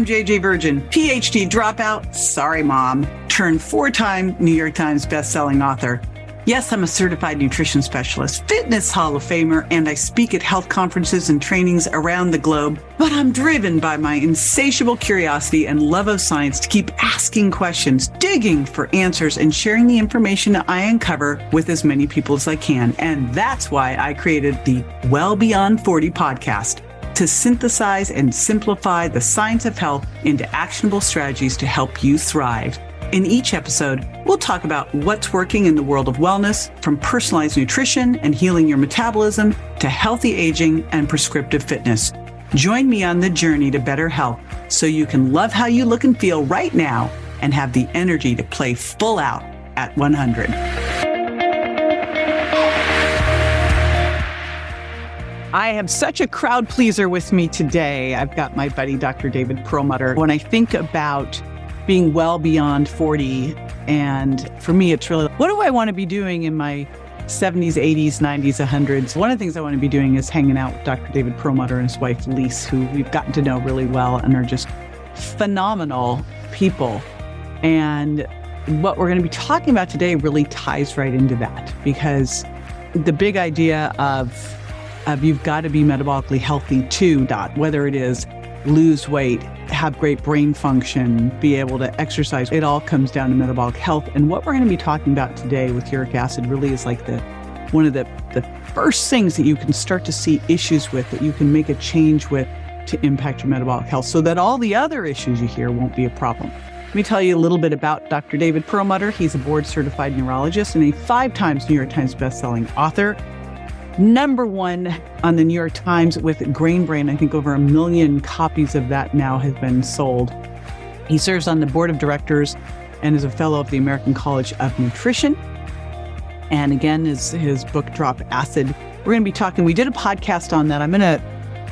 I'm JJ Virgin, PhD dropout, sorry mom, turned 4-time New York Times bestselling author. Yes, I'm a certified nutrition specialist, fitness Hall of Famer, and I speak at health conferences and trainings around the globe. But I'm driven by my insatiable curiosity and love of science to keep asking questions, digging for answers, and sharing the information I uncover with as many people as I can. And that's why I created the Well Beyond 40 podcast, to synthesize and simplify the science of health into actionable strategies to help you thrive. In each episode, we'll talk about what's working in the world of wellness, from personalized nutrition and healing your metabolism to healthy aging and prescriptive fitness. Join me on the journey to better health so you can love how you look and feel right now and have the energy to play full out at 100. I have such a crowd pleaser with me today. I've got my buddy, Dr. David Perlmutter. When I think about being well beyond 40, and for me, it's really, what do I want to be doing in my 70s, 80s, 90s, 100s? One of the things I want to be doing is hanging out with Dr. David Perlmutter and his wife, Lise, who we've gotten to know really well and are just phenomenal people. And what we're going to be talking about today really ties right into that, because the big idea of you've got to be metabolically healthy too, whether it is lose weight, have great brain function, be able to exercise. It all comes down to metabolic health. And what we're going to be talking about today with uric acid really is like one of the first things that you can start to see issues with, that you can make a change with to impact your metabolic health, so that all the other issues you hear won't be a problem. Let me tell you a little bit about Dr. David Perlmutter. He's a board-certified neurologist and a 5 times New York Times bestselling author. #1 on the New York Times with Grain Brain. I think over 1 million copies of that now have been sold. He serves on the board of directors and is a fellow of the American College of Nutrition. And again, his book, Drop Acid. We're going to be talking, we did a podcast on that. I'm going to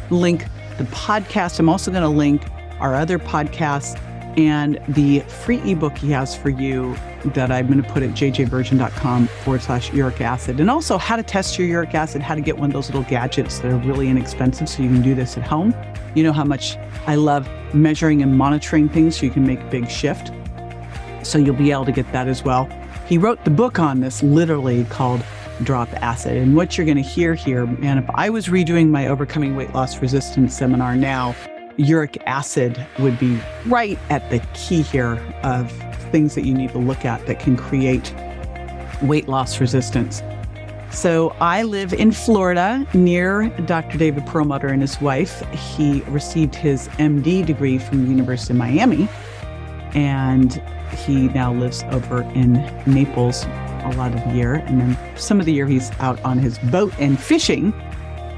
link the podcast. I'm also going to link our other podcasts and the free ebook he has for you that I'm going to put at jjvirgin.com/uric acid. And also how to test your uric acid, how to get one of those little gadgets that are really inexpensive so you can do this at home. You know how much I love measuring and monitoring things so you can make a big shift. So you'll be able to get that as well. He wrote the book on this, literally, called Drop Acid. And what you're going to hear here, man, if I was redoing my Overcoming Weight Loss Resistance seminar now, uric acid would be right at the key here of things that you need to look at that can create weight loss resistance. So I live in Florida near Dr. David Perlmutter and his wife. He received his MD degree from the University of Miami, and he now lives over in Naples a lot of the year. And then some of the year he's out on his boat and fishing.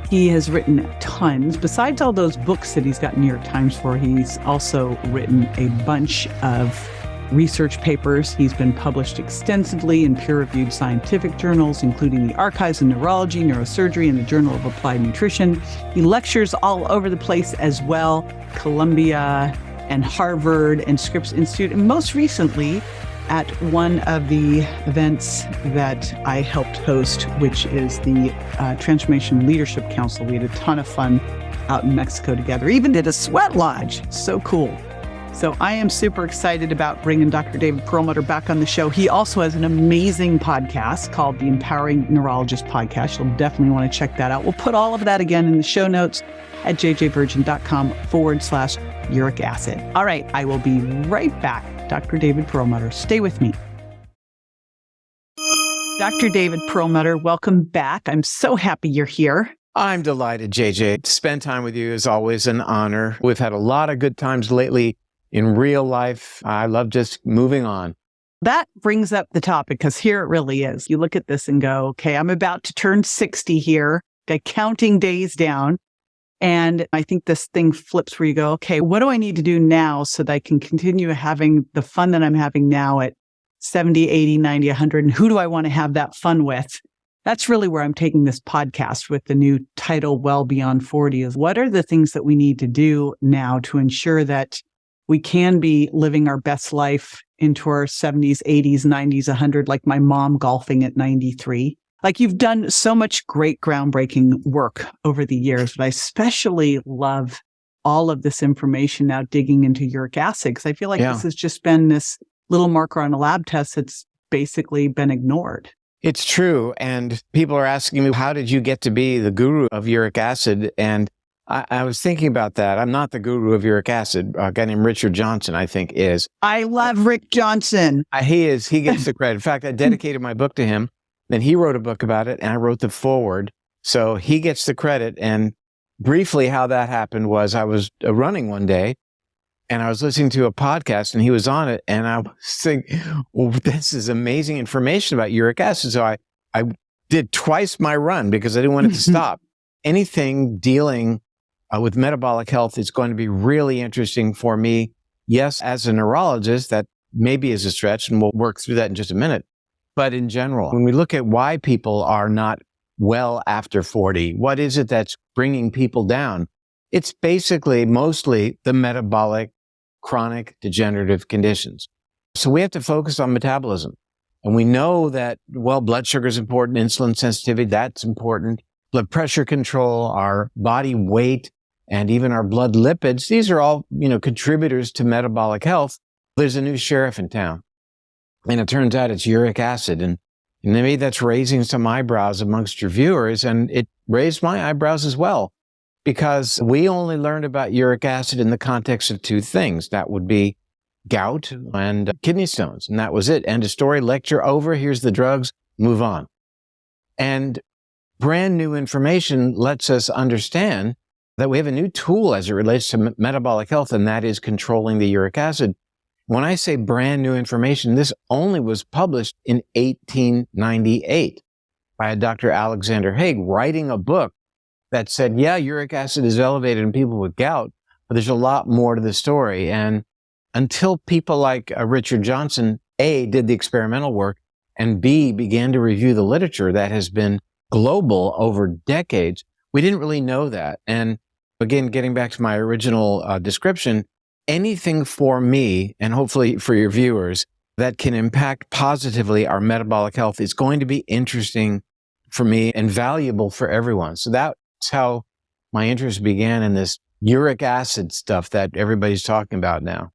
He has written tons. Besides all those books that he's got New York Times for, he's also written a bunch of research papers. He's been published extensively in peer-reviewed scientific journals, including the Archives of Neurology, Neurosurgery, and the Journal of Applied Nutrition. He lectures all over the place as well, Columbia and Harvard and Scripps Institute, and most recently at one of the events that I helped host, which is the Transformation Leadership Council. We had a ton of fun out in Mexico together, even did a sweat lodge. So cool. So I am super excited about bringing Dr. David Perlmutter back on the show. He also has an amazing podcast called the Empowering Neurologist Podcast. You'll definitely want to check that out. We'll put all of that again in the show notes at jjvirgin.com/uric acid. All right, I will be right back. Dr. David Perlmutter, stay with me. Dr. David Perlmutter, welcome back. I'm so happy you're here. I'm delighted, JJ. To spend time with you is always an honor. We've had a lot of good times lately in real life. I love just moving on. That brings up the topic, because here it really is. You look at this and go, okay, I'm about to turn 60 here, counting days down. And I think this thing flips where you go, okay, what do I need to do now so that I can continue having the fun that I'm having now at 70, 80, 90, 100? And who do I want to have that fun with? That's really where I'm taking this podcast with the new title, Well Beyond 40, is what are the things that we need to do now to ensure that we can be living our best life into our 70s, 80s, 90s, 100, like my mom golfing at 93. Like, you've done so much great groundbreaking work over the years, but I especially love all of this information now digging into uric acid, because I feel like Yeah. this has just been this little marker on a lab test that's basically been ignored. It's true. And people are asking me, how did you get to be the guru of uric acid? And I was thinking about that. I'm not the guru of uric acid. A guy named Richard Johnson, I think, is. I love Rick Johnson. He is. He gets the credit. In fact, I dedicated my book to him. Then he wrote a book about it, and I wrote the foreword. So he gets the credit. And briefly, how that happened was I was running one day, and I was listening to a podcast, and he was on it, and I was thinking, well, this is amazing information about uric acid. So I did twice my run because I didn't want it to stop. Anything dealing with metabolic health is going to be really interesting for me. Yes, as a neurologist, that maybe is a stretch, and we'll work through that in just a minute. But in general, when we look at why people are not well after 40, what is it that's bringing people down? It's basically mostly the metabolic, chronic, degenerative conditions. So we have to focus on metabolism. And we know that, well, blood sugar is important, insulin sensitivity, that's important. Blood pressure control, our body weight, and even our blood lipids, these are all, contributors to metabolic health. There's a new sheriff in town, and it turns out it's uric acid. And maybe that's raising some eyebrows amongst your viewers, and it raised my eyebrows as well, because we only learned about uric acid in the context of two things. That would be gout and kidney stones, and that was it. End of story, lecture over, here's the drugs, move on. And brand new information lets us understand that we have a new tool as it relates to metabolic health, and that is controlling the uric acid. When I say brand new information, this only was published in 1898 by a Dr. Alexander Haig, writing a book that said, yeah, uric acid is elevated in people with gout, but there's a lot more to the story. And until people like Richard Johnson, A, did the experimental work, and B, began to review the literature that has been global over decades, we didn't really know that. And again, getting back to my original description, anything for me, and hopefully for your viewers, that can impact positively our metabolic health is going to be interesting for me and valuable for everyone. So that's how my interest began in this uric acid stuff that everybody's talking about now.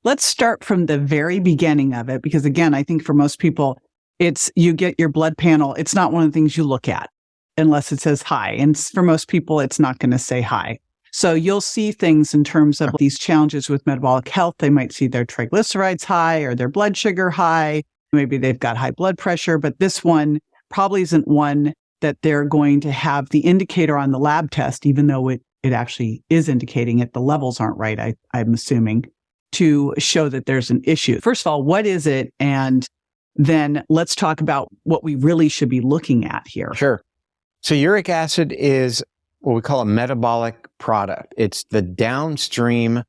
Let's start from the very beginning of it, because again, I think for most people, it's you get your blood panel. It's not one of the things you look at unless it says high. And for most people, it's not going to say high. So you'll see things in terms of these challenges with metabolic health. They might see their triglycerides high or their blood sugar high. Maybe they've got high blood pressure, but this one probably isn't one that they're going to have the indicator on the lab test, even though it actually is indicating it. The levels aren't right, I'm assuming, to show that there's an issue. First of all, what is it? And then let's talk about what we really should be looking at here. Sure. So uric acid is what we call a metabolic product. It's the downstream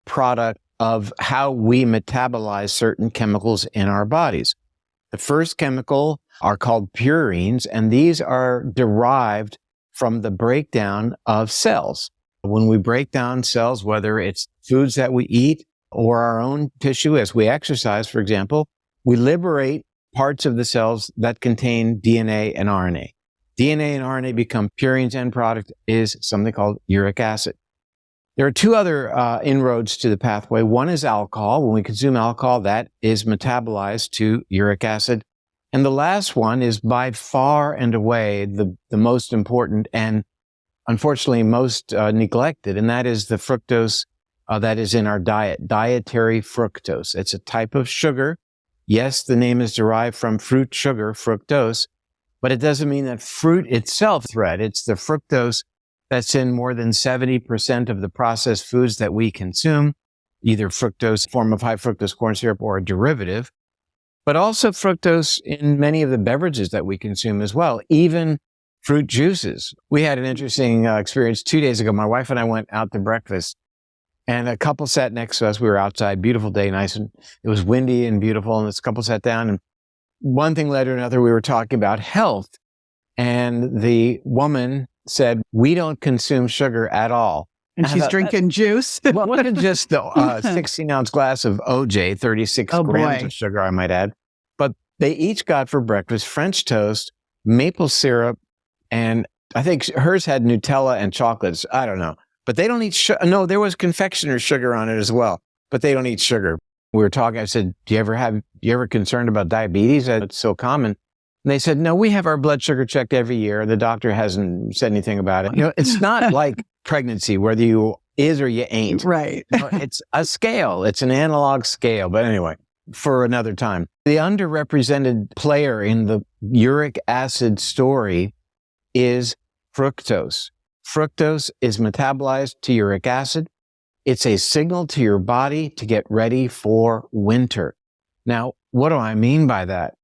product of how we metabolize certain chemicals in our bodies. The first chemical are called purines, and these are derived from the breakdown of cells. When we break down cells, whether it's foods that we eat or our own tissue as we exercise, for example, we liberate parts of the cells that contain DNA and RNA. DNA and RNA become purines. End product is something called uric acid. There are two other inroads to the pathway. One is alcohol. When we consume alcohol, that is metabolized to uric acid. And the last one is by far and away the most important and unfortunately most neglected, and that is the fructose that is in our diet, dietary fructose. It's a type of sugar. Yes, the name is derived from fruit sugar, fructose, but it doesn't mean that fruit itself is a threat. It's the fructose that's in more than 70% of the processed foods that we consume, either fructose, form of high fructose corn syrup, or a derivative, but also fructose in many of the beverages that we consume as well, even fruit juices. We had an interesting experience 2 days ago. My wife and I went out to breakfast, and a couple sat next to us. We were outside, beautiful day, nice, and it was windy and beautiful, and this couple sat down, and one thing led to another. We were talking about health, and the woman said, "We don't consume sugar at all." And she's drinking juice. Well, it wasn't just the 16-ounce glass of OJ, 36 grams of sugar, I might add. But they each got for breakfast French toast, maple syrup, and I think hers had Nutella and chocolates. I don't know. but they don't eat sugar. No, there was confectioner's sugar on it as well, but they don't eat sugar. No, there was confectioner's sugar on it as well, but they don't eat sugar. We were talking, I said, you ever concerned about diabetes? It's so common. And they said, no, we have our blood sugar checked every year. The doctor hasn't said anything about it. It's not like pregnancy, whether you is or you ain't. Right. It's a scale. It's an analog scale. But anyway, for another time. The underrepresented player in the uric acid story is fructose. Fructose is metabolized to uric acid. It's a signal to your body to get ready for winter. Now, what do I mean by that?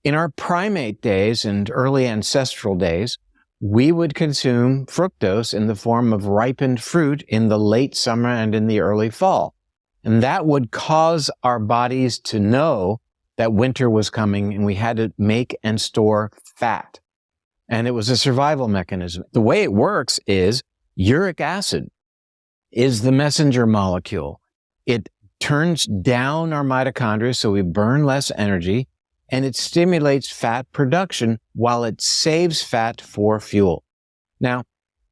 In our primate days and early ancestral days, we would consume fructose in the form of ripened fruit in the late summer and in the early fall. And that would cause our bodies to know that winter was coming and we had to make and store fat. And it was a survival mechanism. The way it works is uric acid is the messenger molecule. It turns down our mitochondria so we burn less energy, and it stimulates fat production while it saves fat for fuel. Now,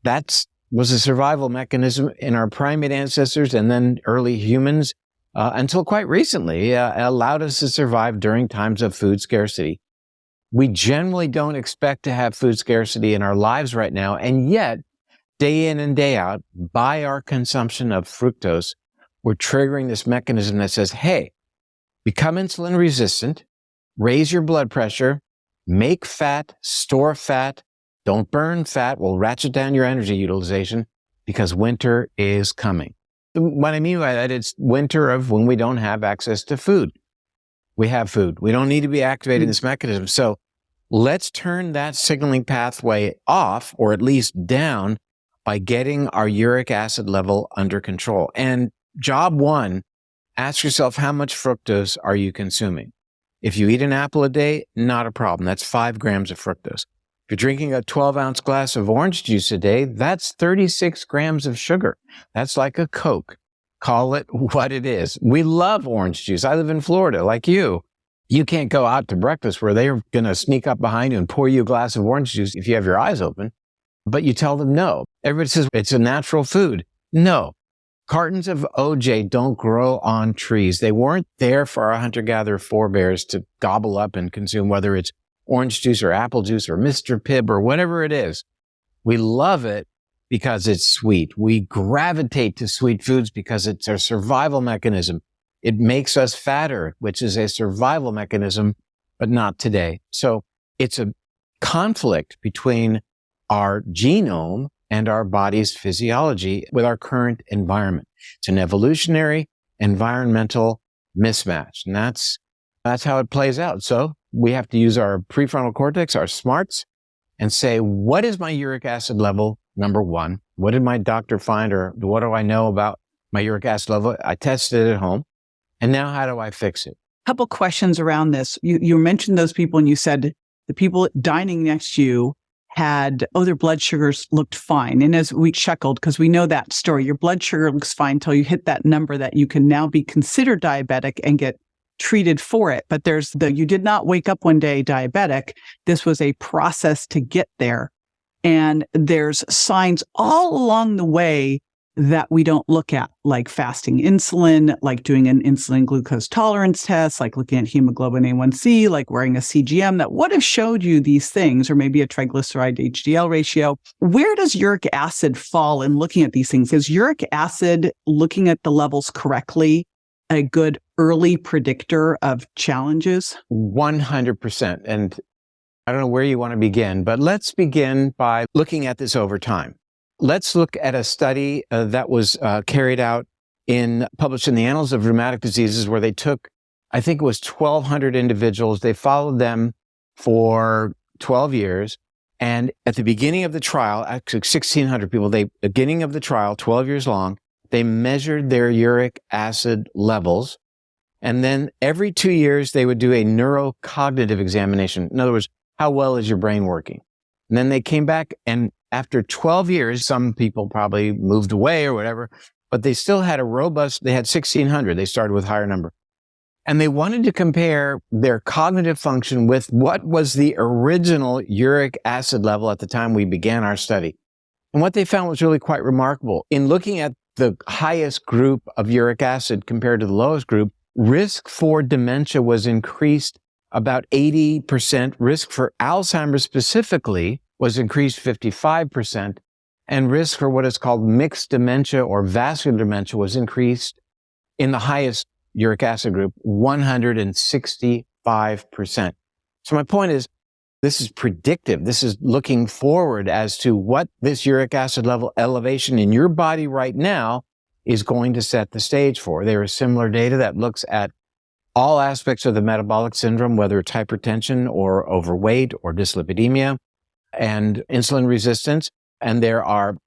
that was a survival mechanism in our primate ancestors and then early humans until quite recently allowed us to survive during times of food scarcity. We generally don't expect to have food scarcity in our lives right now, and yet, day in and day out, by our consumption of fructose, we're triggering this mechanism that says, hey, become insulin resistant, raise your blood pressure, make fat, store fat, don't burn fat, will ratchet down your energy utilization because winter is coming. What I mean by that, it's winter of when we don't have access to food. We have food. We don't need to be activating this mechanism. So let's turn that signaling pathway off, or at least down, by getting our uric acid level under control. And job one, ask yourself, how much fructose are you consuming? If you eat an apple a day, not a problem. That's 5 grams of fructose. If you're drinking a 12-ounce glass of orange juice a day, that's 36 grams of sugar. That's like a Coke. Call it what it is. We love orange juice. I live in Florida, like you. You can't go out to breakfast where they're going to sneak up behind you and pour you a glass of orange juice if you have your eyes open. But you tell them no. Everybody says it's a natural food. No. Cartons of OJ don't grow on trees. They weren't there for our hunter-gatherer forebears to gobble up and consume, whether it's orange juice or apple juice or Mr. Pibb or whatever it is. We love it because it's sweet. We gravitate to sweet foods because it's our survival mechanism. It makes us fatter, which is a survival mechanism, but not today. So it's a conflict between our genome and our body's physiology with our current environment. It's an evolutionary environmental mismatch. And that's how it plays out. So we have to use our prefrontal cortex, our smarts, and say, what is my uric acid level? Number one, what did my doctor find, or what do I know about my uric acid level? I tested it at home. And now how do I fix it? Couple questions around this. You mentioned those people and you said the people dining next to you had, their blood sugars looked fine. And as we chuckled, because we know that story, your blood sugar looks fine until you hit that number that you can now be considered diabetic and get treated for it. But you did not wake up one day diabetic. This was a process to get there. And there's signs all along the way that we don't look at, like fasting insulin, like doing an insulin glucose tolerance test, like looking at hemoglobin A1C, like wearing a CGM that would have showed you these things, or maybe a triglyceride to HDL ratio. Where does uric acid fall in looking at these things? Is uric acid, looking at the levels correctly, a good early predictor of challenges? 100%. And I don't know where you want to begin, but let's begin by looking at this over time. Let's look at a study that was carried out published in the Annals of Rheumatic Diseases, where they took, I think it was 1,200 individuals. They followed them for 12 years. And at the beginning of the trial, actually 1,600 people, beginning of the trial, 12 years long, they measured their uric acid levels. And then every 2 years, they would do a neurocognitive examination. In other words, how well is your brain working? And then they came back, and after 12 years, some people probably moved away or whatever, but they still had they had 1,600. They started with a higher number. And they wanted to compare their cognitive function with what was the original uric acid level at the time we began our study. And what they found was really quite remarkable. In looking at the highest group of uric acid compared to the lowest group, risk for dementia was increased about 80%. Risk for Alzheimer's specifically was increased 55%. And risk for what is called mixed dementia or vascular dementia was increased in the highest uric acid group, 165%. So my point is, this is predictive. This is looking forward as to what this uric acid level elevation in your body right now is going to set the stage for. There is similar data that looks at all aspects of the metabolic syndrome, whether it's hypertension or overweight or dyslipidemia and insulin resistance. And there are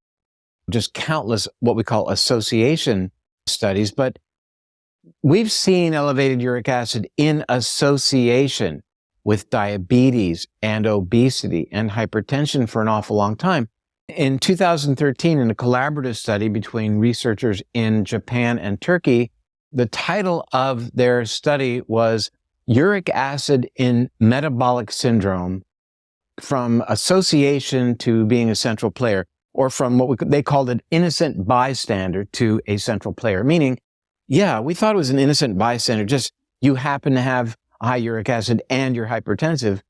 just countless what we call association studies, but we've seen elevated uric acid in association with diabetes and obesity and hypertension for an awful long time. In 2013, in a collaborative study between researchers in Japan and Turkey, the title of their study was Uric Acid in Metabolic Syndrome from Association to Being a Central Player, or from they called it innocent bystander to a central player, meaning, yeah, we thought it was an innocent bystander, just you happen to have high uric acid and you're hypertensive.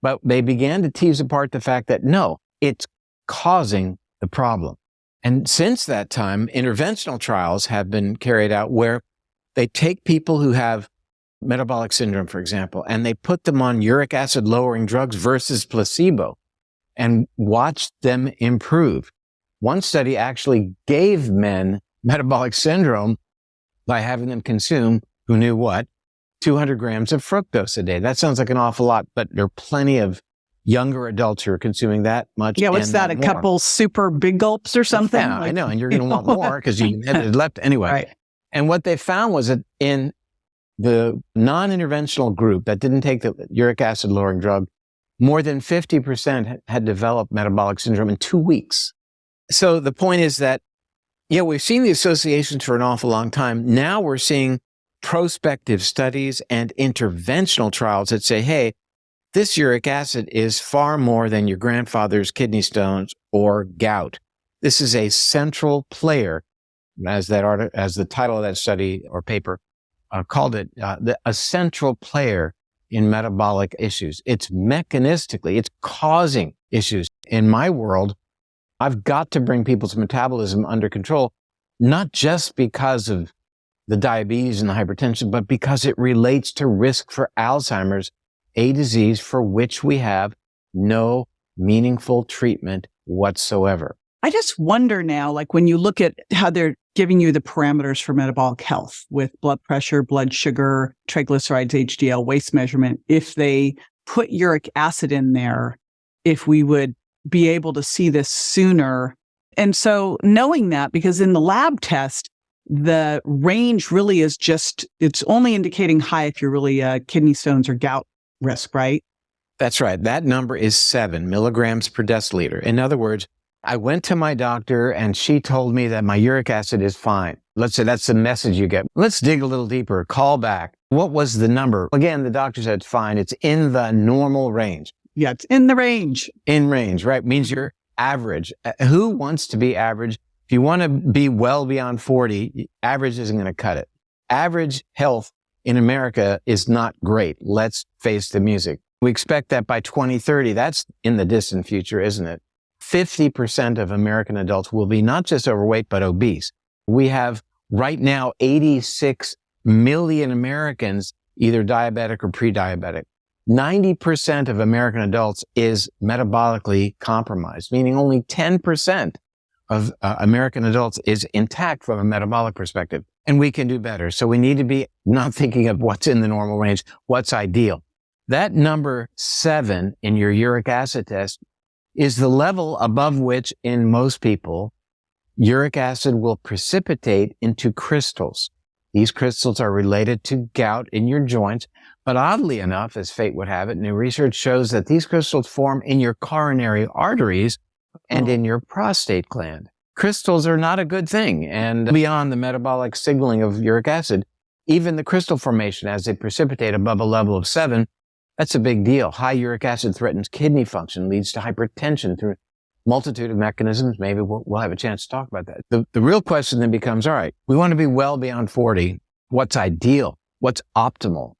But they began to tease apart the fact that no, it's causing the problem. And since that time, interventional trials have been carried out where they take people who have metabolic syndrome, for example, and they put them on uric acid lowering drugs versus placebo and watch them improve. One study actually gave men metabolic syndrome by having them consume, who knew what, 200 grams of fructose a day. That sounds like an awful lot, but there are plenty of younger adults who are consuming that much. Yeah, what's that? A more. Couple super big gulps or something? Yeah, I know. And you're going to want more because you had left anyway. Right. And what they found was that in the non-interventional group that didn't take the uric acid lowering drug, more than 50% had developed metabolic syndrome in 2 weeks. So the point is that, yeah, we've seen the associations for an awful long time. Now we're seeing prospective studies and interventional trials that say, hey, this uric acid is far more than your grandfather's kidney stones or gout. This is a central player, as the title of that study or paper called it, a central player in metabolic issues. It's mechanistically, it's causing issues. In my world, I've got to bring people's metabolism under control, not just because of the diabetes and the hypertension, but because it relates to risk for Alzheimer's, a disease for which we have no meaningful treatment whatsoever. I just wonder now, like when you look at how they're giving you the parameters for metabolic health with blood pressure, blood sugar, triglycerides, HDL, waist measurement, if they put uric acid in there, if we would be able to see this sooner. And so knowing that, because in the lab test, the range really is just, it's only indicating high if you're really kidney stones or gout risk, right? That's right. That number is 7 milligrams per deciliter. In other words, I went to my doctor and she told me that my uric acid is fine. Let's say that's the message you get. Let's dig a little deeper. Call back. What was the number? Again, the doctor said it's fine. It's in the normal range. Yeah, it's in the range. In range, right? Means you're average. Who wants to be average? If you want to be well beyond 40, average isn't going to cut it. Average health in America is not great. Let's face the music. We expect that by 2030, that's in the distant future, isn't it? 50% of American adults will be not just overweight, but obese. We have right now 86 million Americans either diabetic or pre-diabetic. 90% of American adults is metabolically compromised, meaning only 10% of American adults is intact from a metabolic perspective. And we can do better. So we need to be not thinking of what's in the normal range, what's ideal. That number 7 in your uric acid test is the level above which, in most people, uric acid will precipitate into crystals. These crystals are related to gout in your joints, but oddly enough, as fate would have it, new research shows that these crystals form in your coronary arteries and in your prostate gland. Crystals are not a good thing, and beyond the metabolic signaling of uric acid, even the crystal formation as they precipitate above a level of 7, that's a big deal. High uric acid threatens kidney function, leads to hypertension through multitude of mechanisms. Maybe we'll have a chance to talk about that. The real question then becomes, all right, we want to be well beyond 40. What's ideal? What's optimal?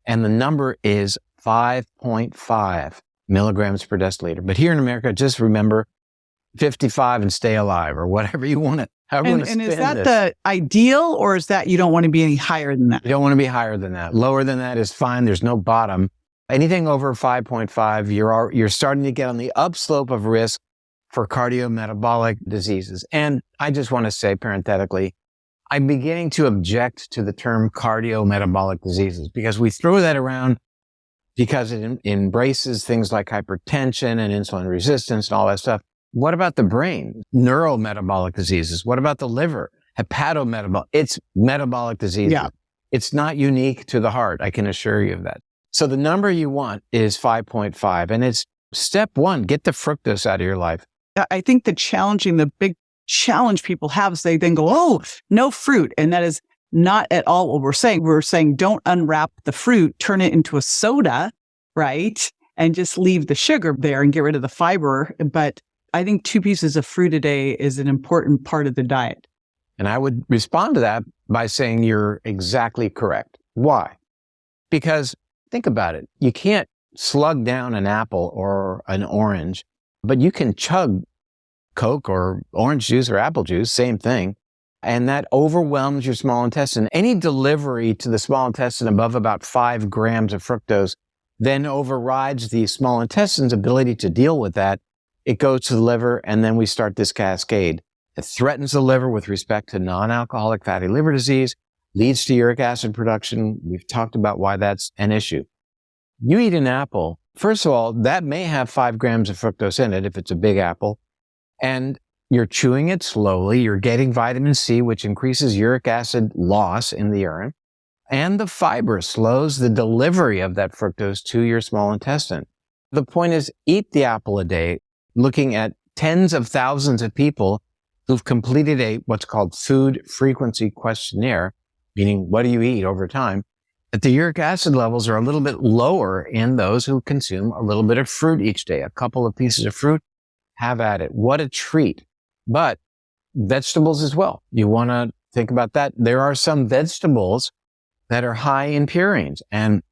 And the number is 5.5 milligrams per deciliter. But here in America, just remember 55 and stay alive, or whatever you want to, however you want to spin And is that this. the ideal, or is that you don't want to be any higher than that? You don't want to be higher than that. Lower than that is fine. There's no bottom. Anything over 5.5, you're starting to get on the upslope of risk for cardiometabolic diseases. And I just want to say parenthetically, I'm beginning to object to the term cardiometabolic diseases, because we throw that around because it embraces things like hypertension and insulin resistance and all that stuff. What about the brain? Neurometabolic diseases. What about the liver? Hepatometabolic. It's metabolic disease. Yeah. It's not unique to the heart. I can assure you of that. So the number you want is 5.5. And it's step one, get the fructose out of your life. I think the big challenge people have is they then go, oh, no fruit. And that is not at all what we're saying. We're saying don't unwrap the fruit, turn it into a soda, right? And just leave the sugar there and get rid of the fiber. But I think 2 pieces of fruit a day is an important part of the diet. And I would respond to that by saying you're exactly correct. Why? Because think about it. You can't slug down an apple or an orange, but you can chug Coke or orange juice or apple juice, same thing. And that overwhelms your small intestine. Any delivery to the small intestine above about 5 grams of fructose then overrides the small intestine's ability to deal with that. It goes to the liver, and then we start this cascade. It threatens the liver with respect to non-alcoholic fatty liver disease, leads to uric acid production. We've talked about why that's an issue. You eat an apple, first of all, that may have 5 grams of fructose in it if it's a big apple, and you're chewing it slowly. You're getting vitamin C, which increases uric acid loss in the urine, and the fiber slows the delivery of that fructose to your small intestine. The point is, eat the apple a day. Looking at tens of thousands of people who've completed what's called food frequency questionnaire, meaning what do you eat over time, that the uric acid levels are a little bit lower in those who consume a little bit of fruit each day. A couple of pieces of fruit, have at it. What a treat. But vegetables as well. You want to think about that. There are some vegetables that are high in purines. And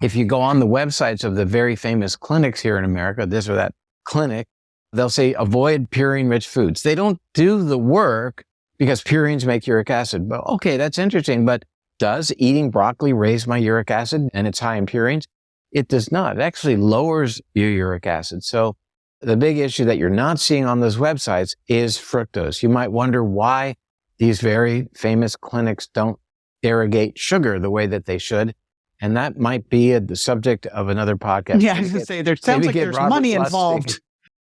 if you go on the websites of the very famous clinics here in America, this or that clinic, they'll say avoid purine-rich foods. They don't do the work because purines make uric acid. But okay, that's interesting. But does eating broccoli raise my uric acid and it's high in purines? It does not. It actually lowers your uric acid. So the big issue that you're not seeing on those websites is fructose. You might wonder why these very famous clinics don't irrigate sugar the way that they should. And that might be the subject of another podcast. Yeah, I was going to say, there sounds like there's money involved.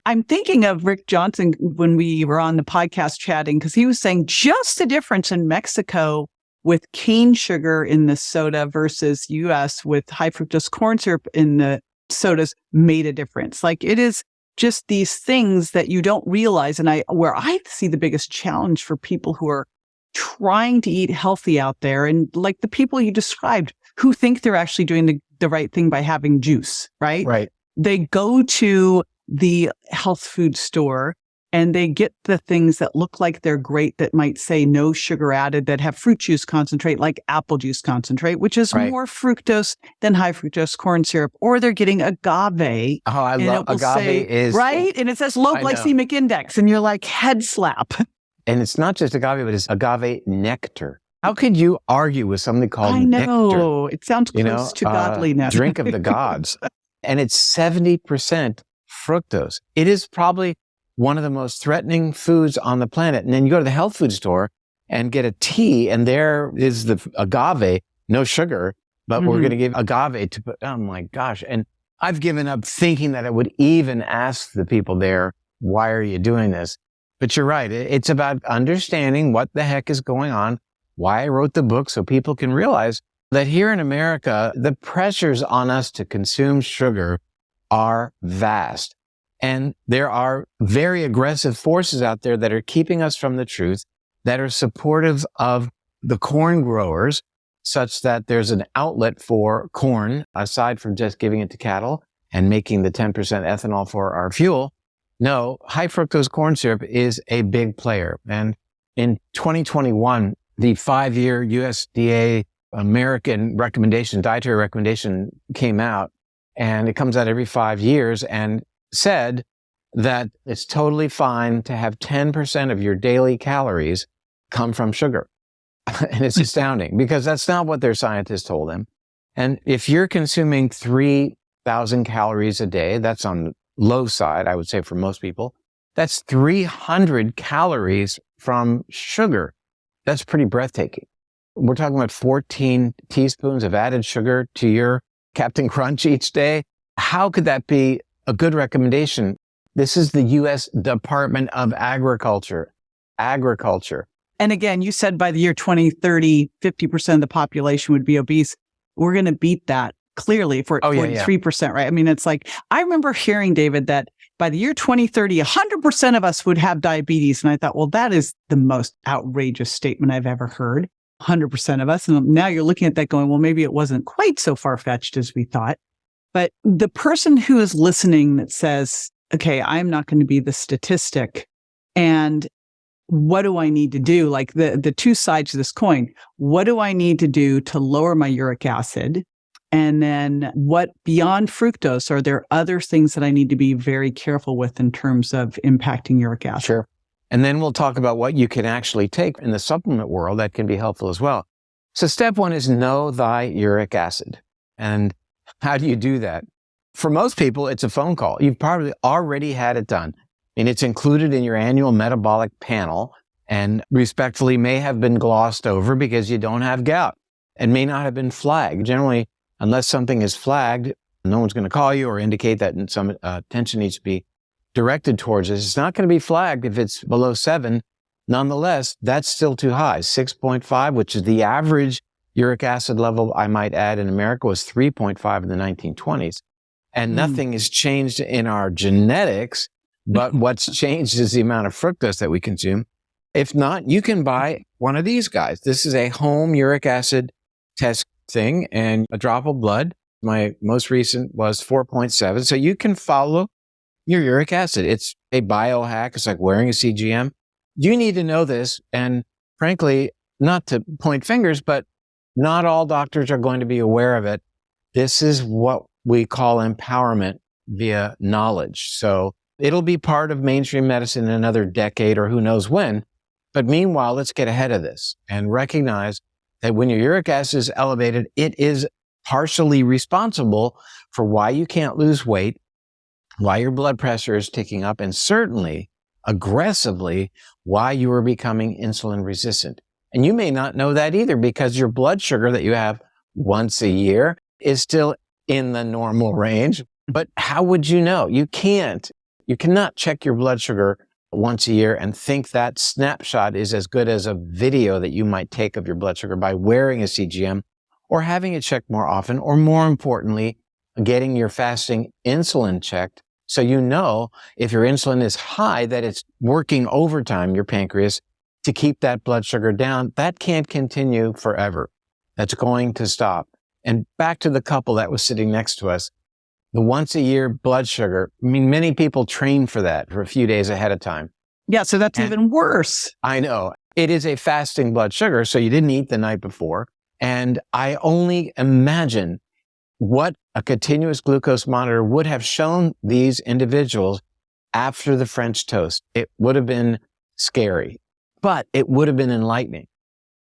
I'm thinking of Rick Johnson when we were on the podcast chatting, because he was saying just the difference in Mexico with cane sugar in the soda versus US with high fructose corn syrup in the sodas made a difference. Like, it is just these things that you don't realize. And where I see the biggest challenge for people who are trying to eat healthy out there, and like the people you described who think they're actually doing the right thing by having juice, right? Right. They go to the health food store and they get the things that look like they're great, that might say no sugar added, that have fruit juice concentrate, like apple juice concentrate, which is more fructose than high fructose corn syrup. Or they're getting agave. Oh, I love agave. Right? And it says low glycemic index. And you're like, head slap. And it's not just agave, but it's agave nectar. How could you argue with something called nectar? I know. It sounds close to godliness. Drink of the gods. And it's 70% fructose. It is probably one of the most threatening foods on the planet. And then you go to the health food store and get a tea, and there is the agave, no sugar, but we're going to give agave to put, oh my gosh. And I've given up thinking that I would even ask the people there, why are you doing this? But you're right. It's about understanding what the heck is going on, why I wrote the book, so people can realize that here in America, the pressures on us to consume sugar are vast. And there are very aggressive forces out there that are keeping us from the truth, that are supportive of the corn growers, such that there's an outlet for corn, aside from just giving it to cattle and making the 10% ethanol for our fuel. no, high fructose corn syrup is a big player. And in 2021, the 5-year USDA American recommendation, dietary recommendation came out, and it comes out every 5 years and said that it's totally fine to have 10% of your daily calories come from sugar. And it's astounding because that's not what their scientists told them. And if you're consuming 3,000 calories a day, that's on the low side, I would say for most people, that's 300 calories from sugar. That's pretty breathtaking. We're talking about 14 teaspoons of added sugar to your Captain Crunch each day. How could that be a good recommendation? This is the U.S. Department of Agriculture. And again, you said by the year 2030, 50% of the population would be obese. We're going to beat that clearly if we're at 43%, right? I mean, it's like, I remember hearing, David, that by the year 2030, 100% of us would have diabetes. And I thought, well, that is the most outrageous statement I've ever heard. 100% of us. And now you're looking at that going, well, maybe it wasn't quite so far-fetched as we thought. But the person who is listening that says, okay, I'm not going to be the statistic. And what do I need to do? Like the two sides of this coin. What do I need to do to lower my uric acid? And then what beyond fructose, are there other things that I need to be very careful with in terms of impacting uric acid? Sure. And then we'll talk about what you can actually take in the supplement world that can be helpful as well. So step one is know thy uric acid. And how do you do that? For most people, it's a phone call. You've probably already had it done. And it's included in your annual metabolic panel and respectfully may have been glossed over because you don't have gout and may not have been flagged. Generally, unless something is flagged, no one's going to call you or indicate that some attention needs to be directed towards it. It's not going to be flagged if it's below 7. Nonetheless, that's still too high. 6.5, which is the average uric acid level, I might add, in America was 3.5 in the 1920s. And nothing has changed in our genetics, but what's changed is the amount of fructose that we consume. If not, you can buy one of these guys. This is a home uric acid test thing and a drop of blood. My most recent was 4.7. So you can follow your uric acid. It's a biohack. It's like wearing a CGM. You need to know this. And frankly, not to point fingers, but not all doctors are going to be aware of it. This is what we call empowerment via knowledge. So it'll be part of mainstream medicine in another decade or who knows when. But meanwhile, let's get ahead of this and recognize that when your uric acid is elevated, it is partially responsible for why you can't lose weight, why your blood pressure is ticking up, and certainly aggressively why you are becoming insulin resistant. And you may not know that either because your blood sugar that you have once a year is still in the normal range. But how would you know? You can't. You cannot check your blood sugar once a year and think that snapshot is as good as a video that you might take of your blood sugar by wearing a CGM or having it checked more often, or more importantly, getting your fasting insulin checked so you know if your insulin is high that it's working overtime, your pancreas, to keep that blood sugar down. That can't continue forever. That's going to stop. And back to the couple that was sitting next to us, the once a year blood sugar. I mean, many people train for that for a few days ahead of time. Yeah, so that's even worse. I know. It is a fasting blood sugar, so you didn't eat the night before. And I only imagine what a continuous glucose monitor would have shown these individuals after the French toast. It would have been scary, but it would have been enlightening.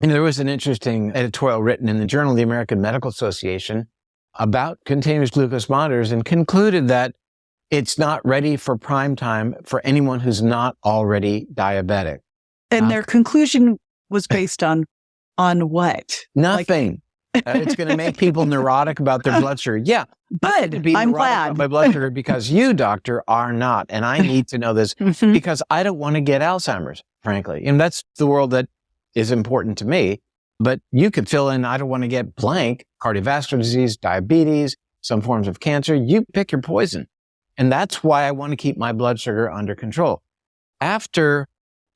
And there was an interesting editorial written in the Journal of the American Medical Association about continuous glucose monitors and concluded that it's not ready for prime time for anyone who's not already diabetic. And their conclusion was based on what? Nothing. It's going to make people neurotic about their blood sugar. Yeah. Good. I'm glad. About my blood sugar because you, doctor, are not. And I need to know this because I don't want to get Alzheimer's, frankly. And that's the world that is important to me. But you could fill in, I don't want to get blank, cardiovascular disease, diabetes, some forms of cancer. You pick your poison. And that's why I want to keep my blood sugar under control. After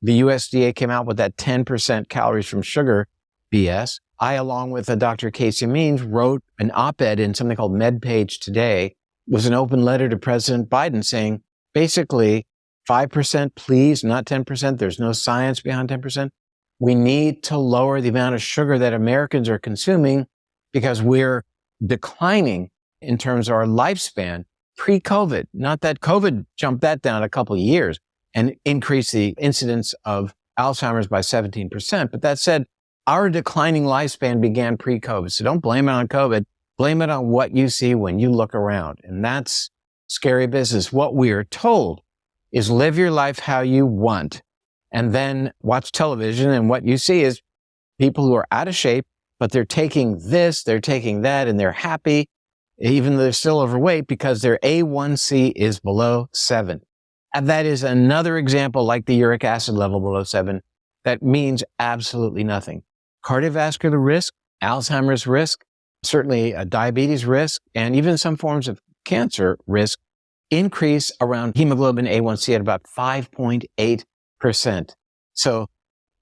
the USDA came out with that 10% calories from sugar BS, I, along with Dr. Casey Means, wrote an op-ed in something called MedPage Today. It was an open letter to President Biden saying, basically, 5%, please, not 10%. There's no science behind 10%. We need to lower the amount of sugar that Americans are consuming because we're declining in terms of our lifespan pre-COVID. Not that COVID jumped that down a couple of years and increased the incidence of Alzheimer's by 17%. But that said, our declining lifespan began pre-COVID. So don't blame it on COVID. Blame it on what you see when you look around. And that's scary business. What we are told is live your life how you want and then watch television. And what you see is people who are out of shape, but they're taking this, they're taking that, and they're happy, even though they're still overweight because their A1C is below 7. And that is another example like the uric acid level below 7 that means absolutely nothing. Cardiovascular risk, Alzheimer's risk, certainly a diabetes risk, and even some forms of cancer risk increase around hemoglobin A1C at about 5.8%. So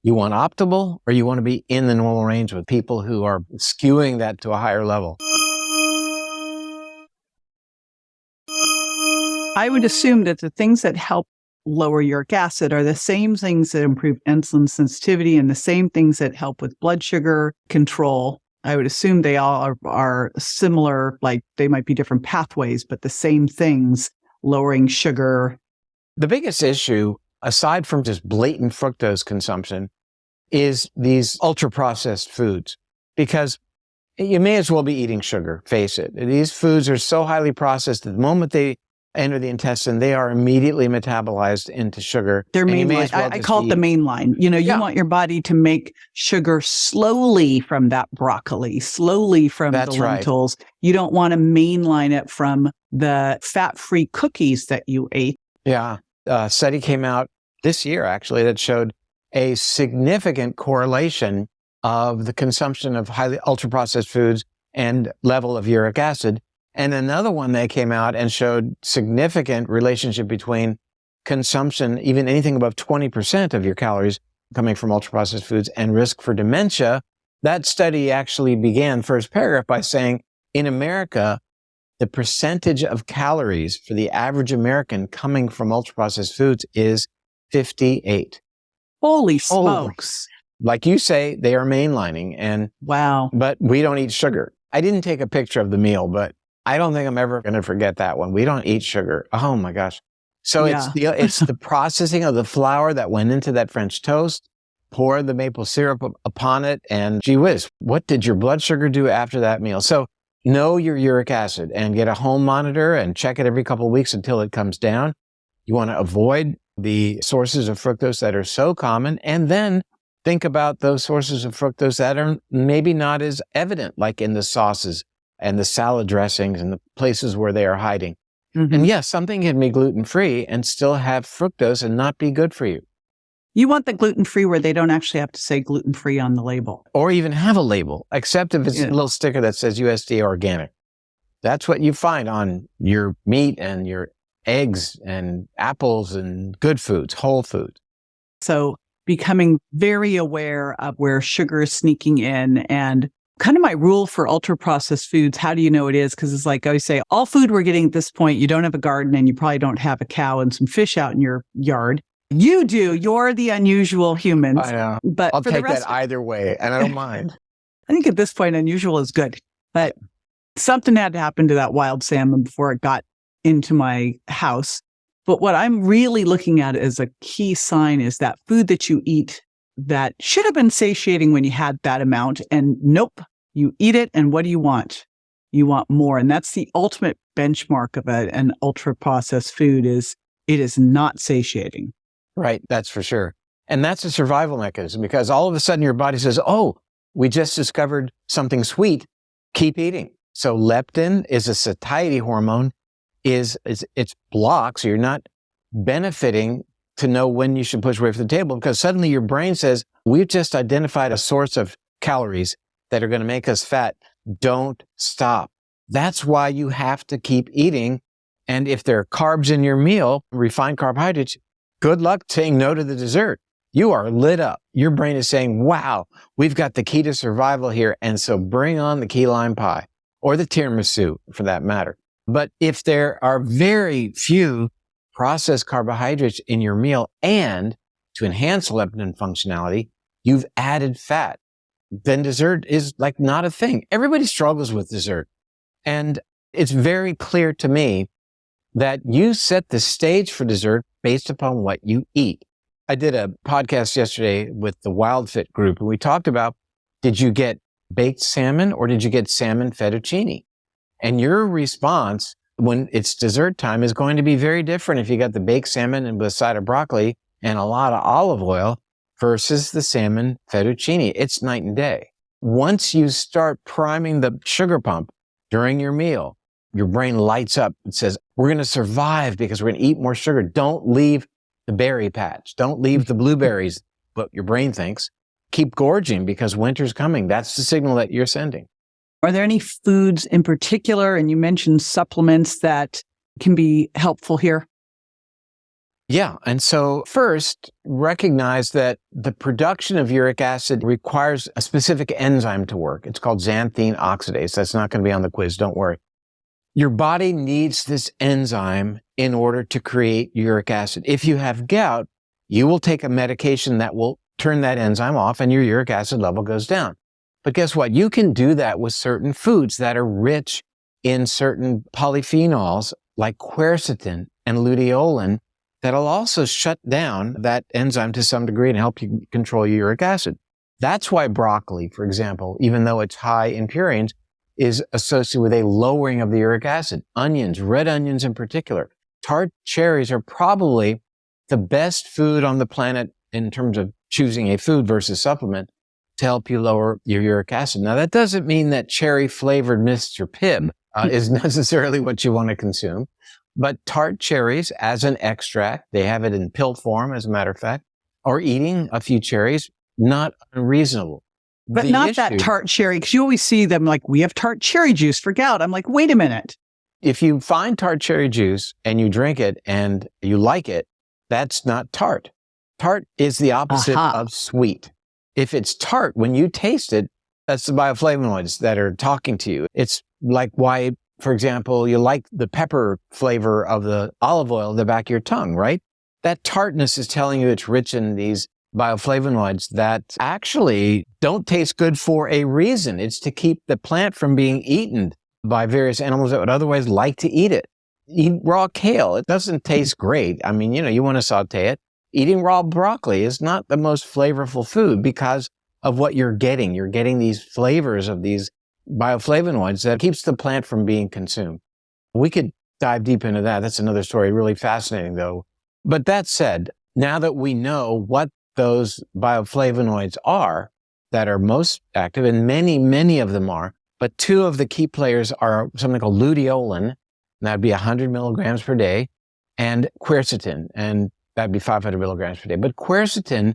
you want optimal or you want to be in the normal range with people who are skewing that to a higher level? I would assume that the things that help lower uric acid are the same things that improve insulin sensitivity and the same things that help with blood sugar control. I would assume they all are similar, like they might be different pathways, but the same things, lowering sugar. The biggest issue, aside from just blatant fructose consumption, is these ultra-processed foods. Because you may as well be eating sugar, face it. These foods are so highly processed that the moment they enter the intestine, they are immediately metabolized into sugar. They're mainline. I call it the main line. You want your body to make sugar slowly from that broccoli, slowly from the lentils. Right. You don't want to mainline it from the fat-free cookies that you ate. Yeah. A study came out this year, actually, that showed a significant correlation of the consumption of highly ultra-processed foods and level of uric acid. And another one that came out and showed significant relationship between consumption, even anything above 20% of your calories coming from ultra-processed foods and risk for dementia. That study actually began, first paragraph, by saying in America, the percentage of calories for the average American coming from ultra-processed foods is 58. Holy smokes. Like you say, they are mainlining. And wow. But we don't eat sugar. I didn't take a picture of the meal, but I don't think I'm ever going to forget that one. We don't eat sugar. Oh my gosh. So it's the processing of the flour that went into that French toast, pour the maple syrup upon it, and gee whiz, what did your blood sugar do after that meal? So know your uric acid and get a home monitor and check it every couple of weeks until it comes down. You want to avoid the sources of fructose that are so common, and then think about those sources of fructose that are maybe not as evident, like in the sauces and the salad dressings and the places where they are hiding. Mm-hmm. And yes, something can be gluten-free and still have fructose and not be good for you. You want the gluten-free where they don't actually have to say gluten-free on the label. Or even have a label, except if it's a little sticker that says USDA organic. That's what you find on your meat and your eggs and apples and good foods, whole foods. So becoming very aware of where sugar is sneaking in, and kind of my rule for ultra-processed foods, how do you know it is? Because it's like I always say, all food we're getting at this point, you don't have a garden and you probably don't have a cow and some fish out in your yard. You do. You're the unusual humans. I know. But I'll take that either way, and I don't mind. I think at this point, unusual is good. But something had to happen to that wild salmon before it got into my house. But what I'm really looking at as a key sign is that food that you eat that should have been satiating when you had that amount. And nope, you eat it. And what do you want? You want more. And that's the ultimate benchmark of an ultra-processed food is it is not satiating. Right. That's for sure. And that's a survival mechanism because all of a sudden your body says, oh, we just discovered something sweet. Keep eating. So leptin is a satiety hormone. It's blocked. So you're not benefiting to know when you should push away from the table because suddenly your brain says, we've just identified a source of calories that are going to make us fat. Don't stop. That's why you have to keep eating. And if there are carbs in your meal, refined carbohydrates, good luck saying no to the dessert. You are lit up. Your brain is saying, wow, we've got the key to survival here. And so bring on the key lime pie or the tiramisu for that matter. But if there are very few processed carbohydrates in your meal, and to enhance leptin functionality, you've added fat, then dessert is like not a thing. Everybody struggles with dessert. And it's very clear to me that you set the stage for dessert based upon what you eat. I did a podcast yesterday with the Wild Fit group, and we talked about, did you get baked salmon or did you get salmon fettuccine? And your response when it's dessert time is going to be very different if you got the baked salmon and with a side of broccoli and a lot of olive oil versus the salmon fettuccine. It's night and day. Once you start priming the sugar pump during your meal, your brain lights up and says, we're going to survive because we're going to eat more sugar. Don't leave the berry patch. Don't leave the blueberries, what your brain thinks. Keep gorging because winter's coming. That's the signal that you're sending. Are there any foods in particular, and you mentioned supplements, that can be helpful here? Yeah. And so first, recognize that the production of uric acid requires a specific enzyme to work. It's called xanthine oxidase. That's not going to be on the quiz. Don't worry. Your body needs this enzyme in order to create uric acid. If you have gout, you will take a medication that will turn that enzyme off and your uric acid level goes down. But guess what? You can do that with certain foods that are rich in certain polyphenols like quercetin and luteolin that'll also shut down that enzyme to some degree and help you control your uric acid. That's why broccoli, for example, even though it's high in purines, is associated with a lowering of the uric acid. Onions, red onions in particular. Tart cherries are probably the best food on the planet in terms of choosing a food versus supplement to help you lower your uric acid. Now, that doesn't mean that cherry-flavored Mr. Pibb is necessarily what you want to consume, but tart cherries as an extract, they have it in pill form, as a matter of fact, or eating a few cherries, not unreasonable. But not that tart cherry, because you always see them like, we have tart cherry juice for gout. I'm like, wait a minute. If you find tart cherry juice and you drink it and you like it, that's not tart. Tart is the opposite of sweet. If it's tart, when you taste it, that's the bioflavonoids that are talking to you. It's like why, for example, you like the pepper flavor of the olive oil in the back of your tongue, right? That tartness is telling you it's rich in these bioflavonoids that actually don't taste good for a reason. It's to keep the plant from being eaten by various animals that would otherwise like to eat it. Eat raw kale. It doesn't taste great. I mean, you want to saute it. Eating raw broccoli is not the most flavorful food because of what you're getting. You're getting these flavors of these bioflavonoids that keeps the plant from being consumed. We could dive deep into that. That's another story. Really fascinating, though. But that said, now that we know what those bioflavonoids are that are most active, and many, many of them are, but two of the key players are something called luteolin, and that'd be 100 milligrams per day, and quercetin, and that'd be 500 milligrams per day. But quercetin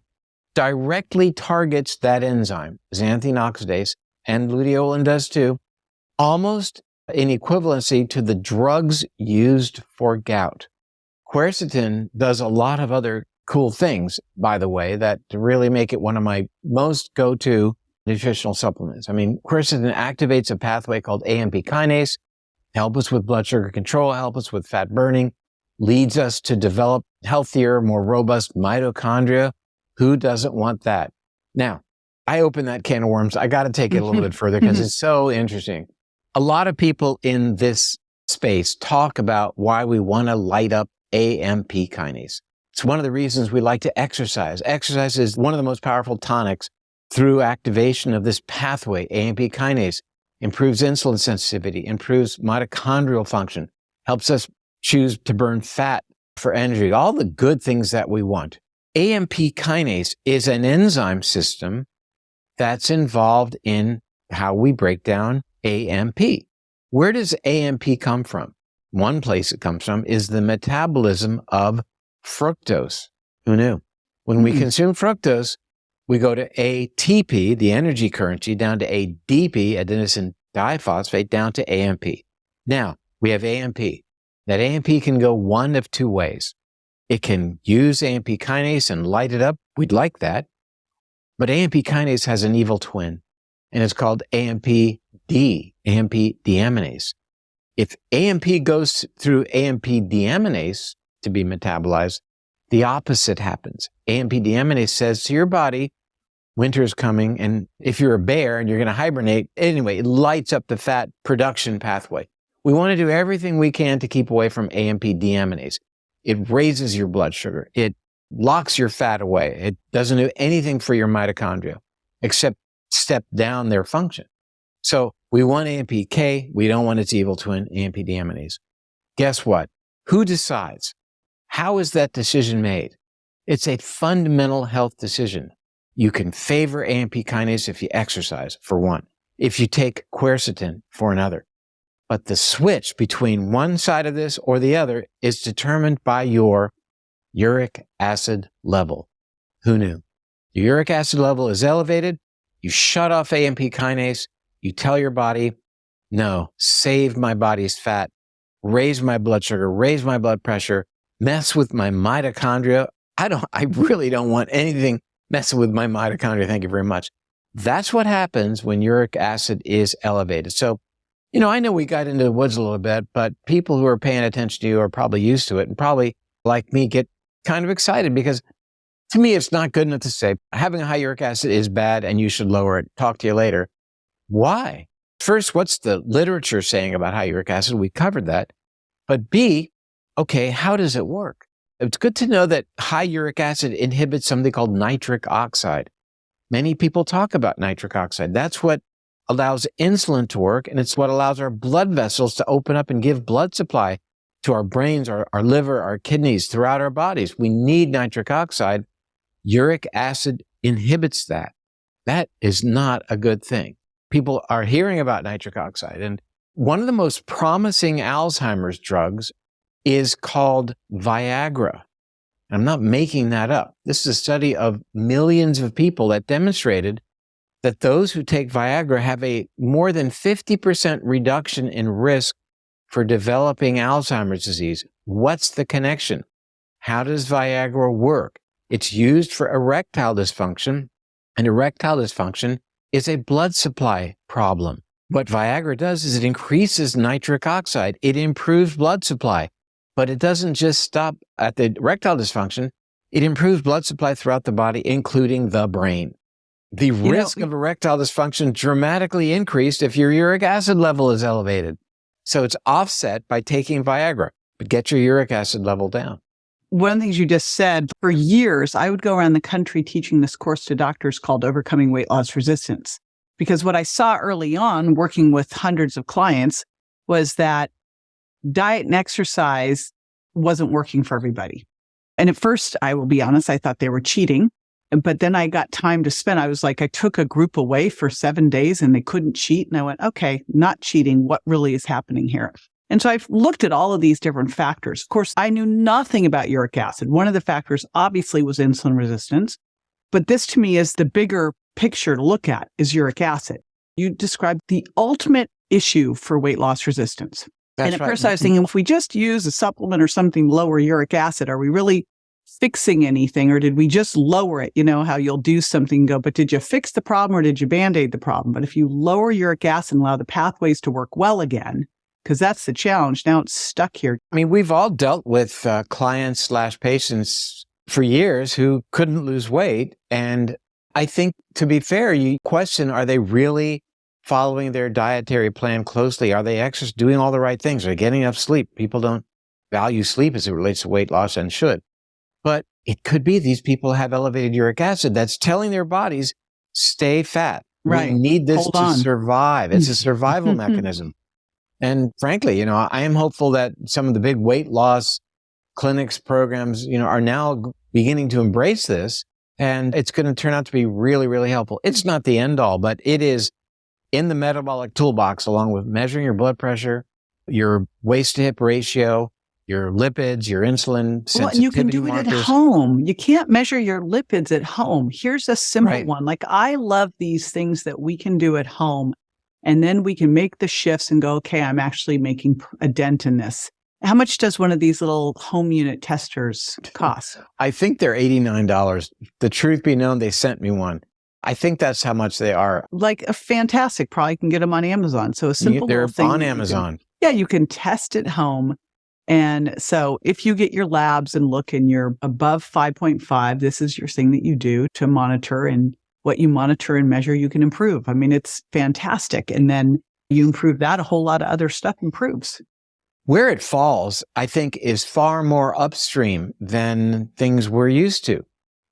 directly targets that enzyme, xanthine oxidase, and luteolin does too, almost in equivalency to the drugs used for gout. Quercetin does a lot of other cool things, by the way, that really make it one of my most go-to nutritional supplements. I mean, quercetin activates a pathway called AMP kinase, help us with blood sugar control, help us with fat burning, leads us to develop healthier, more robust mitochondria. Who doesn't want that? Now, I open that can of worms. I got to take it a little bit further because it's so interesting. A lot of people in this space talk about why we want to light up AMP kinase. It's one of the reasons we like to exercise. Exercise is one of the most powerful tonics through activation of this pathway. AMP kinase improves insulin sensitivity, improves mitochondrial function, helps us choose to burn fat for energy, all the good things that we want. AMP kinase is an enzyme system that's involved in how we break down AMP. Where does AMP come from? One place it comes from is the metabolism of fructose. Who knew? When we consume fructose, we go to ATP, the energy currency, down to ADP, adenosine diphosphate, down to AMP. Now, we have AMP. That AMP can go one of two ways. It can use AMP kinase and light it up. We'd like that. But AMP kinase has an evil twin, and it's called AMP deaminase. If AMP goes through AMP deaminase, to be metabolized, the opposite happens. AMP deaminase says to your body, winter's coming, and if you're a bear and you're going to hibernate, anyway, it lights up the fat production pathway. We want to do everything we can to keep away from AMP deaminase. It raises your blood sugar. It locks your fat away. It doesn't do anything for your mitochondria except step down their function. So we want AMPK. We don't want its evil twin, AMP deaminase. Guess what? Who decides? How is that decision made? It's a fundamental health decision. You can favor AMP kinase if you exercise, for one, if you take quercetin, for another. But the switch between one side of this or the other is determined by your uric acid level. Who knew? Your uric acid level is elevated. You shut off AMP kinase. You tell your body, no, save my body's fat, raise my blood sugar, raise my blood pressure, mess with my mitochondria. I really don't want anything messing with my mitochondria. Thank you very much. That's what happens when uric acid is elevated. So, I know we got into the woods a little bit, but people who are paying attention to you are probably used to it and probably, like me, get kind of excited because to me, it's not good enough to say having a high uric acid is bad and you should lower it. Talk to you later. Why? First, what's the literature saying about high uric acid? We covered that. But B, okay, how does it work? It's good to know that high uric acid inhibits something called nitric oxide. Many people talk about nitric oxide. That's what allows insulin to work, and it's what allows our blood vessels to open up and give blood supply to our brains, our liver, our kidneys, throughout our bodies. We need nitric oxide. Uric acid inhibits that. That is not a good thing. People are hearing about nitric oxide, and one of the most promising Alzheimer's drugs is called Viagra. I'm not making that up. This is a study of millions of people that demonstrated that those who take Viagra have a more than 50% reduction in risk for developing Alzheimer's disease. What's the connection? How does Viagra work? It's used for erectile dysfunction, and erectile dysfunction is a blood supply problem. What Viagra does is it increases nitric oxide. It improves blood supply, but it doesn't just stop at the erectile dysfunction. It improves blood supply throughout the body, including the brain. The risk of erectile dysfunction dramatically increased if your uric acid level is elevated. So it's offset by taking Viagra, but get your uric acid level down. One of the things you just said, for years, I would go around the country teaching this course to doctors called Overcoming Weight Loss Resistance. Because what I saw early on working with hundreds of clients was that diet and exercise wasn't working for everybody. And at first, I will be honest, I thought they were cheating. But then I got time to spend. I took a group away for 7 days and they couldn't cheat. And I went, okay, not cheating. What really is happening here? And so I've looked at all of these different factors. Of course, I knew nothing about uric acid. One of the factors obviously was insulin resistance. But this to me is the bigger picture to look at is uric acid. You described the ultimate issue for weight loss resistance. That's and at right. first I was thinking, if we just use a supplement or something to lower uric acid, are we really fixing anything, or did we just lower it? You know how you'll do something and go, but did you fix the problem or did you band-aid the problem? But if you lower uric acid and allow the pathways to work well again, because that's the challenge, now it's stuck here. I mean, we've all dealt with clients/patients for years who couldn't lose weight. And I think, to be fair, you question, are they really following their dietary plan closely? Are they doing all the right things? Are they getting enough sleep? People don't value sleep as it relates to weight loss and should. But it could be these people have elevated uric acid that's telling their bodies, stay fat. Right. We need this Hold to on. survive. It's a survival mechanism. And frankly, I am hopeful that some of the big weight loss clinics, programs, are now beginning to embrace this. And it's going to turn out to be really, really helpful. It's not the end all, but it is in the metabolic toolbox, along with measuring your blood pressure, your waist to hip ratio, your lipids, your insulin sensitivity Well, and you can do it at home. You can't measure your lipids at home. Here's a simple one. Like, I love these things that we can do at home. And then we can make the shifts and go, okay, I'm actually making a dent in this. How much does one of these little home unit testers cost? I think they're $89. The truth be known, they sent me one. I think that's how much they are. Like a fantastic, probably can get them on Amazon. So a simple They're little thing. on Amazon. You can test at home. And so if you get your labs and look and you're above 5.5, this is your thing that you do to monitor, and what you monitor and measure, you can improve. I mean, it's fantastic. And then you improve that, a whole lot of other stuff improves. Where it falls, I think, is far more upstream than things we're used to.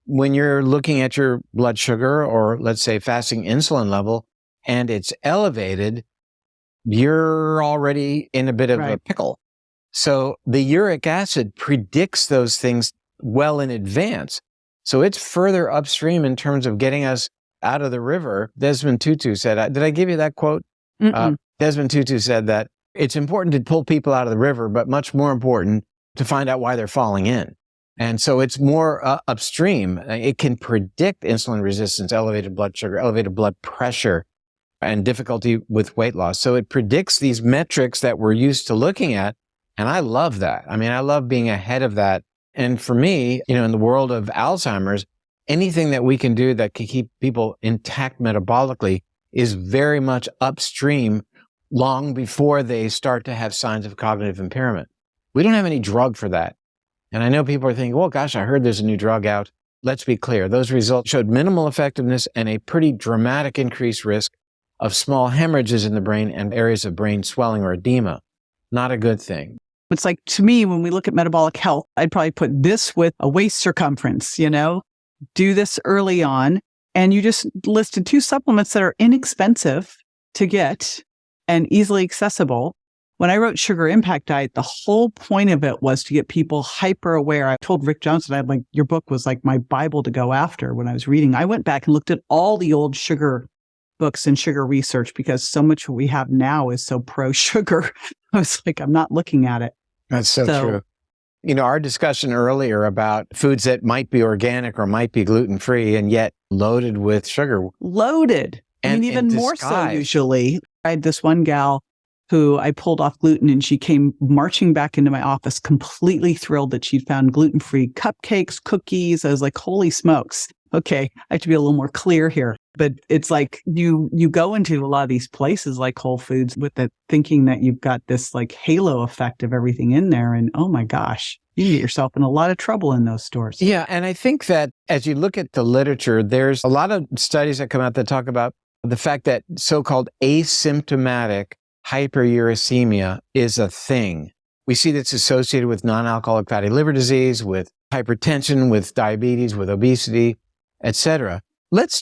When you're looking at your blood sugar or, let's say, fasting insulin level, and it's elevated, you're already in a bit of a pickle. So the uric acid predicts those things well in advance. So it's further upstream in terms of getting us out of the river. Desmond Tutu said, did I give you that quote? Desmond Tutu said that it's important to pull people out of the river, but much more important to find out why they're falling in. And so it's more upstream. It can predict insulin resistance, elevated blood sugar, elevated blood pressure, and difficulty with weight loss. So it predicts these metrics that we're used to looking at. And I love that. I mean, I love being ahead of that. And for me, in the world of Alzheimer's, anything that we can do that can keep people intact metabolically is very much upstream long before they start to have signs of cognitive impairment. We don't have any drug for that. And I know people are thinking, well, gosh, I heard there's a new drug out. Let's be clear. Those results showed minimal effectiveness and a pretty dramatic increased risk of small hemorrhages in the brain and areas of brain swelling or edema. Not a good thing. It's like, to me, when we look at metabolic health, I'd probably put this with a waist circumference, do this early on. And you just listed 2 supplements that are inexpensive to get and easily accessible. When I wrote Sugar Impact Diet, the whole point of it was to get people hyper aware. I told Rick Johnson, your book was like my Bible to go after when I was reading. I went back and looked at all the old sugar books and sugar research because so much what we have now is so pro-sugar. I was like, I'm not looking at it. That's so true. Our discussion earlier about foods that might be organic or might be gluten-free and yet loaded with sugar. Loaded. And even more so usually. I had this one gal who I pulled off gluten, and she came marching back into my office completely thrilled that she'd found gluten-free cupcakes, cookies. I was like, holy smokes. Okay, I have to be a little more clear here. But it's like you go into a lot of these places like Whole Foods with the thinking that you've got this like halo effect of everything in there. And oh my gosh, you can get yourself in a lot of trouble in those stores. Yeah. And I think that as you look at the literature, there's a lot of studies that come out that talk about the fact that so-called asymptomatic hyperuricemia is a thing. We see that's associated with non-alcoholic fatty liver disease, with hypertension, with diabetes, with obesity, etc. Let's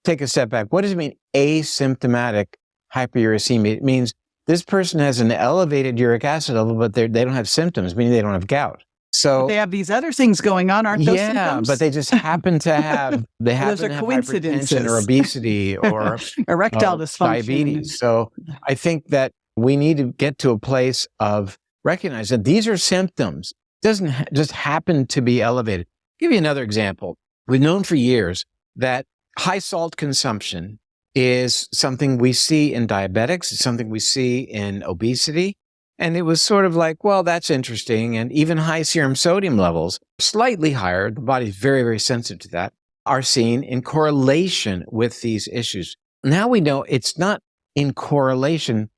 take a step back. What does it mean, asymptomatic hyperuricemia? It means this person has an elevated uric acid level, but they don't have symptoms, meaning they don't have gout. So but they have these other things going on, aren't those symptoms? But they just happen to have, hypertension or obesity or erectile dysfunction, diabetes. So I think that we need to get to a place of recognizing that these are symptoms. It doesn't just happen to be elevated. I'll give you another example. We've known for years that high salt consumption is something we see in diabetics. It's something we see in obesity. And it was sort of like, well, that's interesting. And even high serum sodium levels, slightly higher, the body's very, very sensitive to that, are seen in correlation with these issues. Now we know it's not in correlation,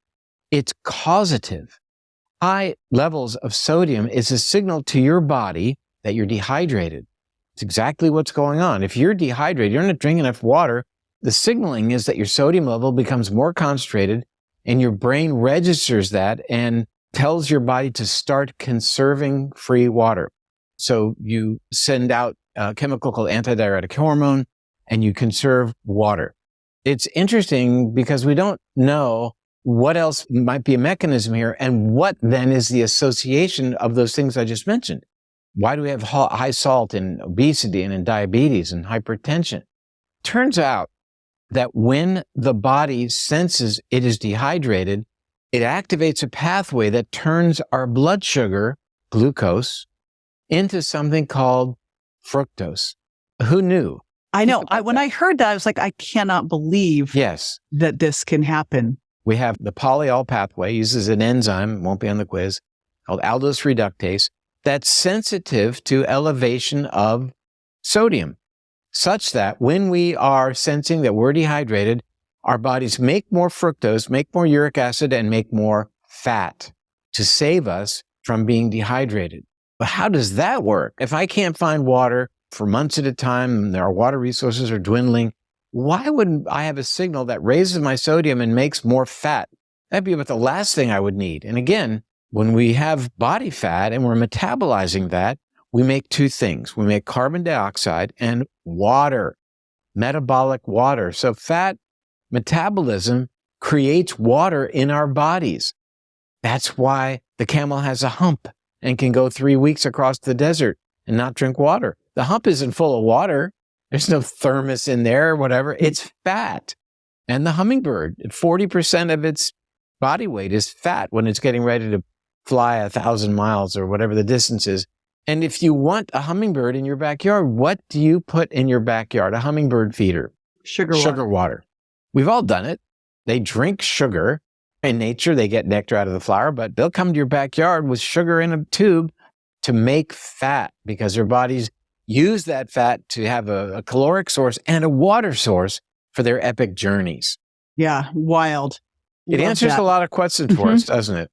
it's causative. High levels of sodium is a signal to your body that you're dehydrated. It's exactly what's going on. If you're dehydrated, you're not drinking enough water, the signaling is that your sodium level becomes more concentrated and your brain registers that and tells your body to start conserving free water. So you send out a chemical called antidiuretic hormone and you conserve water. It's interesting because we don't know what else might be a mechanism here and what then is the association of those things I just mentioned. Why do we have high salt in obesity and in diabetes and hypertension? Turns out that when the body senses it is dehydrated, it activates a pathway that turns our blood sugar, glucose, into something called fructose. Who knew? I know. When I heard that, I was like, I cannot believe that this can happen. We have the polyol pathway, uses an enzyme, won't be on the quiz, called aldose reductase, that's sensitive to elevation of sodium, such that when we are sensing that we're dehydrated, our bodies make more fructose, make more uric acid, and make more fat to save us from being dehydrated. But how does that work? If I can't find water for months at a time and our water resources are dwindling, why wouldn't I have a signal that raises my sodium and makes more fat? That'd be about the last thing I would need. And again, when we have body fat and we're metabolizing that, we make two things. We make carbon dioxide and water, metabolic water. So fat metabolism creates water in our bodies. That's why the camel has a hump and can go 3 weeks across the desert and not drink water. The hump isn't full of water. There's no thermos in there or whatever. It's fat. And the hummingbird, 40% of its body weight is fat when it's getting ready to fly 1,000 miles or whatever the distance is. And if you want a hummingbird in your backyard, what do you put in your backyard? A hummingbird feeder. Sugar water. We've all done it. They drink sugar. In nature, they get nectar out of the flower, but they'll come to your backyard with sugar in a tube to make fat because their bodies use that fat to have a caloric source and a water source for their epic journeys. Yeah, wild. It answers a lot of questions for us, doesn't it?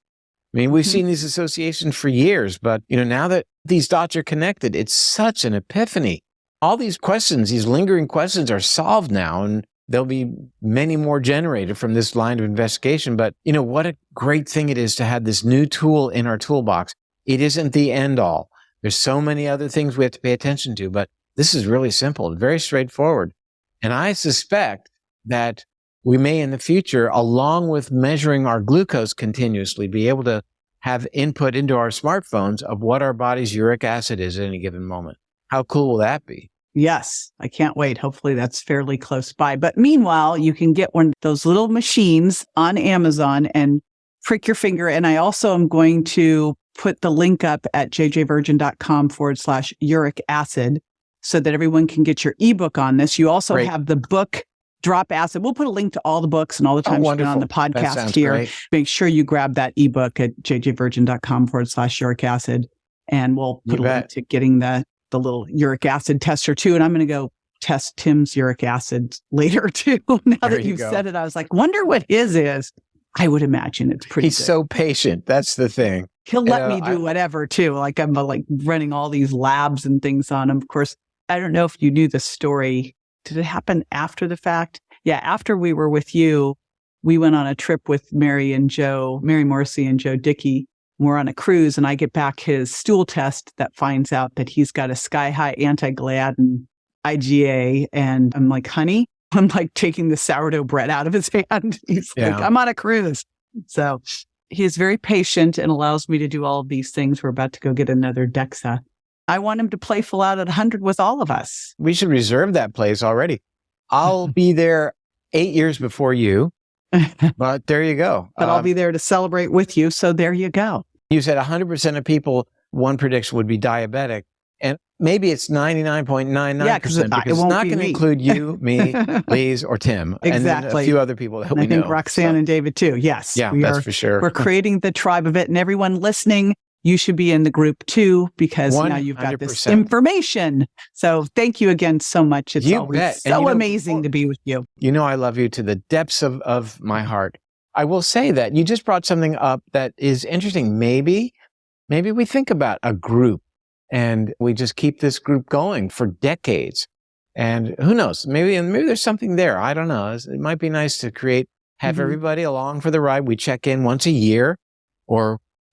I mean, we've seen these associations for years, but now that these dots are connected, it's such an epiphany. All these questions, these lingering questions are solved now, and there'll be many more generated from this line of investigation. But what a great thing it is to have this new tool in our toolbox. It isn't the end all. There's so many other things we have to pay attention to, but this is really simple, very straightforward. And I suspect that we may in the future, along with measuring our glucose continuously, be able to have input into our smartphones of what our body's uric acid is at any given moment. How cool will that be? Yes, I can't wait. Hopefully that's fairly close by. But meanwhile, you can get one of those little machines on Amazon and prick your finger. And I also am going to put the link up at jjvirgin.com/uric acid so that everyone can get your ebook on this. You also have the book Drop Acid. We'll put a link to all the books and all the times you've been on the podcast here. Great. Make sure you grab that ebook at jjvirgin.com/uric acid. And we'll put a link to getting the little uric acid tester too. And I'm going to go test Tim's uric acid later too. Now that you've said it, I was like, wonder what his is. I would imagine it's pretty He's good. so patient. That's the thing. He'll let me do whatever too. Like I'm like running all these labs and things on him. Of course, I don't know if you knew the story. Did it happen after the fact? Yeah. After we were with you, we went on a trip with Mary Morrissey and Joe Dickey. We're on a cruise and I get back his stool test that finds out that he's got a sky high anti-gliadin IgA. And I'm like, honey, I'm like taking the sourdough bread out of his hand. He's like, I'm on a cruise. So he is very patient and allows me to do all of these things. We're about to go get another DEXA. I want him to play full out at 100 with all of us. We should reserve that place already. I'll be there 8 years before you, but there you go. But I'll be there to celebrate with you. So there you go. You said 100% of people, one prediction would be diabetic. And maybe it's 99.99% because it's not going to include you, me, Lise, or Tim. Exactly. And then a few other people that we know. I think Roxanne and David too. Yes. Yeah, that's for sure. We're creating the tribe of it. And everyone listening, you should be in the group too, because now you've got this information. So thank you again so much. It's always so amazing to be with you. I love you to the depths of my heart. I will say that you just brought something up that is interesting. Maybe we think about a group and we just keep this group going for decades. And who knows, maybe there's something there. I don't know. It might be nice to have everybody along for the ride. We check in once a year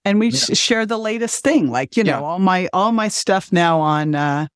and we share the latest thing. Like, all my stuff now on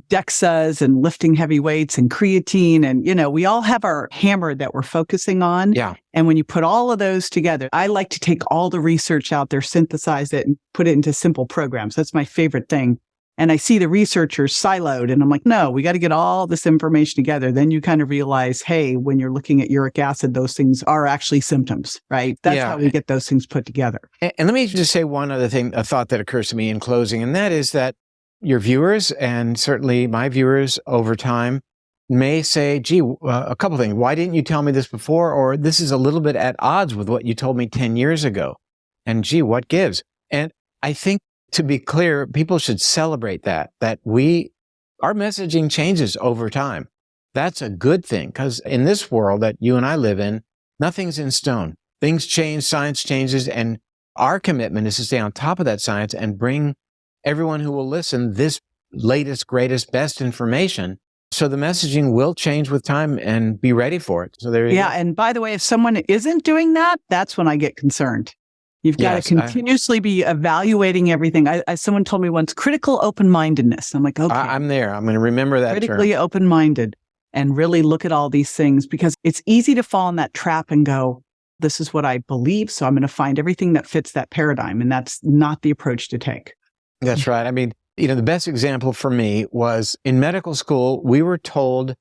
DEXAs and lifting heavy weights and creatine. And, we all have our hammer that we're focusing on. Yeah. And when you put all of those together, I like to take all the research out there, synthesize it, and put it into simple programs. That's my favorite thing. And I see the researchers siloed and I'm like, no, we got to get all this information together. Then you kind of realize, hey, when you're looking at uric acid, those things are actually symptoms, right? That's how we get those things put together. And let me just say one other thing, a thought that occurs to me in closing, and that is that your viewers, and certainly my viewers over time, may say, gee, a couple things. Why didn't you tell me this before? Or this is a little bit at odds with what you told me 10 years ago. And gee, what gives? And I think, to be clear, people should celebrate that our messaging changes over time. That's a good thing, because in this world that you and I live in, nothing's in stone. Things change, science changes, and our commitment is to stay on top of that science and bring everyone who will listen this latest, greatest, best information. So the messaging will change with time and be ready for it. So there you go. And by the way, if someone isn't doing that, that's when I get concerned. You've got to continuously be evaluating everything. Someone told me once, critical open-mindedness. I'm like, okay. I'm there. I'm going to remember that critically term. Open-minded and really look at all these things, because it's easy to fall in that trap and go, this is what I believe, so I'm going to find everything that fits that paradigm. And that's not the approach to take. That's right. I mean, the best example for me was in medical school, we were told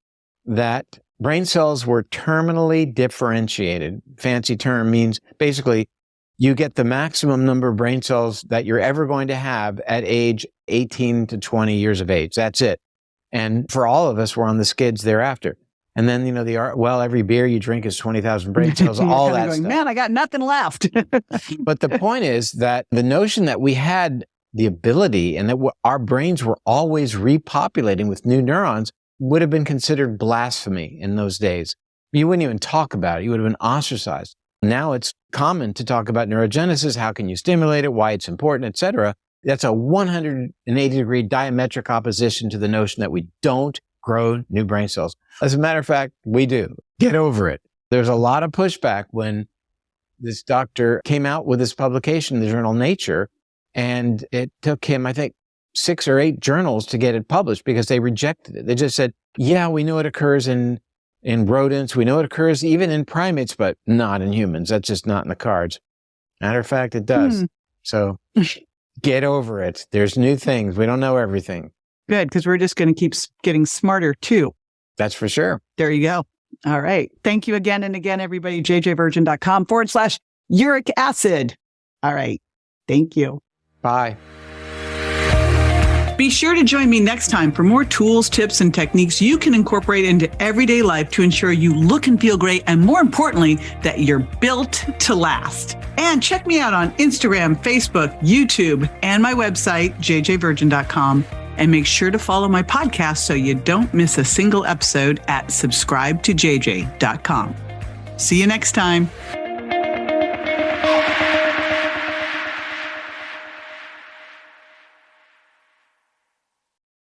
that brain cells were terminally differentiated. Fancy term means basically you get the maximum number of brain cells that you're ever going to have at age 18 to 20 years of age. That's it. And for all of us, we're on the skids thereafter. And then, every beer you drink is 20,000 brain cells, all that stuff. Man, I got nothing left. But the point is that the notion that we had the ability and that our brains were always repopulating with new neurons would have been considered blasphemy in those days. You wouldn't even talk about it. You would have been ostracized. Now it's common to talk about neurogenesis, how can you stimulate it, why it's important, etc. That's a 180-degree diametric opposition to the notion that we don't grow new brain cells. As a matter of fact, we do. Get over it. There's a lot of pushback when this doctor came out with this publication in the journal Nature, and it took him, I think, 6 or 8 journals to get it published because they rejected it. They just said, yeah, we know it occurs in rodents. We know it occurs even in primates, but not in humans. That's just not in the cards. Matter of fact, it does. So get over it. There's new things. We don't know everything. Good, because we're just going to keep getting smarter too. That's for sure. There you go. All right. Thank you again and again, everybody. jjvirgin.com/uric acid. All right. Thank you. Bye. Be sure to join me next time for more tools, tips, and techniques you can incorporate into everyday life to ensure you look and feel great, and more importantly, that you're built to last. And check me out on Instagram, Facebook, YouTube, and my website, jjvirgin.com. And make sure to follow my podcast so you don't miss a single episode at subscribetojj.com. See you next time.